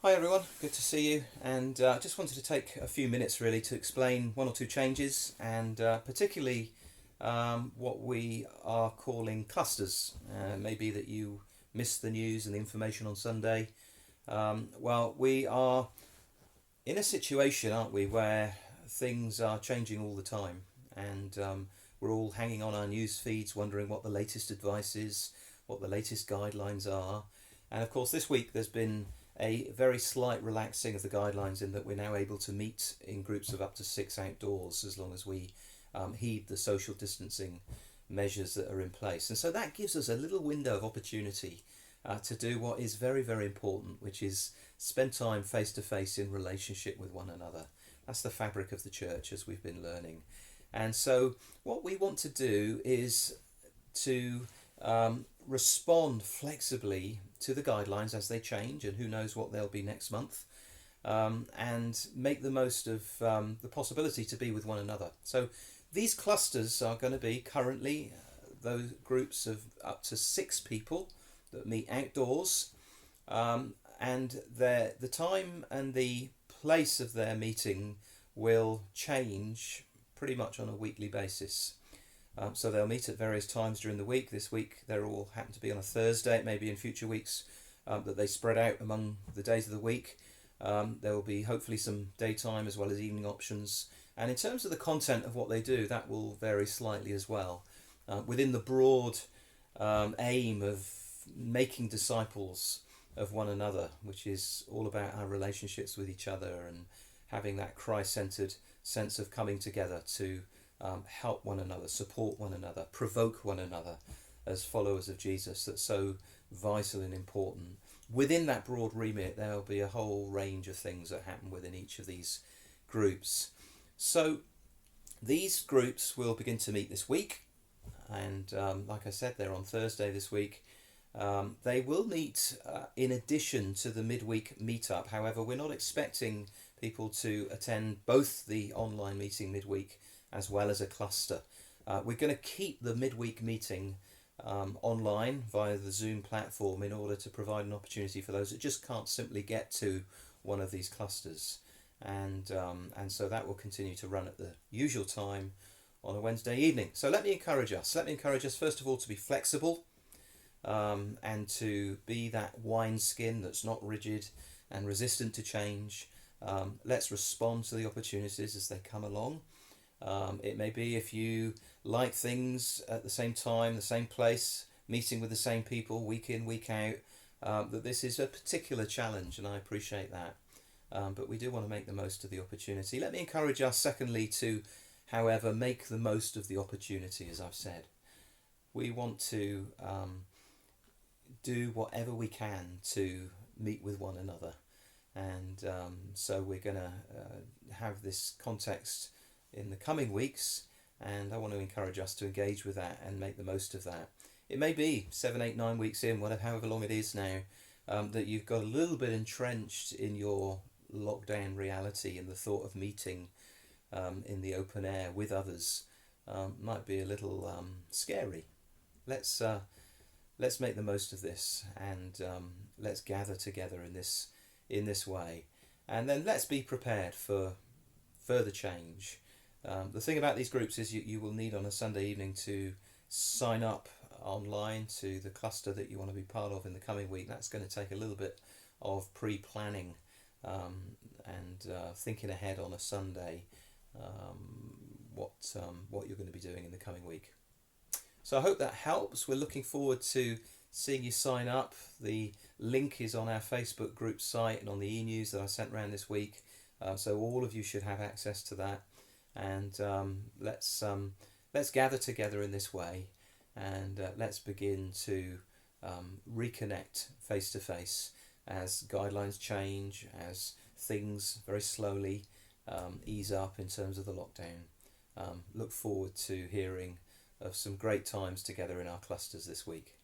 Hi everyone, good to see you, and just wanted to take a few minutes really to explain one or two changes, and particularly what we are calling clusters. Maybe that you missed the news and the information on Sunday. Well, we are in a situation, aren't we, where things are changing all the time, and we're all hanging on our news feeds, wondering what the latest advice is, what the latest guidelines are, and of course, this week there's been a very slight relaxing of the guidelines in that we're now able to meet in groups of up to six outdoors as long as we heed the social distancing measures that are in place. And so that gives us a little window of opportunity to do what is very, very important, which is spend time face to face in relationship with one another. That's the fabric of the church, as we've been learning. And so, what we want to do is to respond flexibly to the guidelines as they change, and who knows what they'll be next month, and make the most of the possibility to be with one another. So, these clusters are going to be currently those groups of up to six people that meet outdoors, and the time and the place of their meeting will change pretty much on a weekly basis. So they'll meet at various times during the week. This week they're all happen to be on a Thursday. It may be in future weeks that they spread out among the days of the week. There will be hopefully some daytime as well as evening options. And in terms of the content of what they do, that will vary slightly as well. Within the broad aim of making disciples of one another, which is all about our relationships with each other and having that Christ-centered sense of coming together to help one another, support one another, provoke one another as followers of Jesus. That's so vital and important. Within that broad remit, there'll be a whole range of things that happen within each of these groups. So these groups will begin to meet this week, and like I said, they're on Thursday this week. They will meet in addition to the midweek meetup. However, we're not expecting people to attend both the online meeting midweek as well as a cluster. We're going to keep the midweek meeting online via the Zoom platform in order to provide an opportunity for those that just can't simply get to one of these clusters. And so that will continue to run at the usual time on a Wednesday evening. So let me encourage us. Let me encourage us, first of all, to be flexible and to be that wineskin that's not rigid and resistant to change. Let's respond to the opportunities as they come along. It may be if you like things at the same time, the same place, meeting with the same people week in, week out, that this is a particular challenge, and I appreciate that. But we do want to make the most of the opportunity. Let me encourage us, secondly, to, however, make the most of the opportunity, as I've said. We want to do whatever we can to meet with one another. And so we're going to have this context in the coming weeks, and I want to encourage us to engage with that and make the most of that. It may be 7, 8, 9 weeks in, whatever, however long it is now, that you've got a little bit entrenched in your lockdown reality, and the thought of meeting in the open air with others might be a little scary. Let's make the most of this, and let's gather together in this way, and then let's be prepared for further change. The thing about these groups is you will need on a Sunday evening to sign up online to the cluster that you want to be part of in the coming week. That's going to take a little bit of pre-planning and thinking ahead on a Sunday what you're going to be doing in the coming week. So I hope that helps. We're looking forward to seeing you sign up. The link is on our Facebook group site and on the e-news that I sent around this week. So all of you should have access to that. And let's gather together in this way, and let's begin to reconnect face to face as guidelines change, as things very slowly ease up in terms of the lockdown. Look forward to hearing of some great times together in our clusters this week.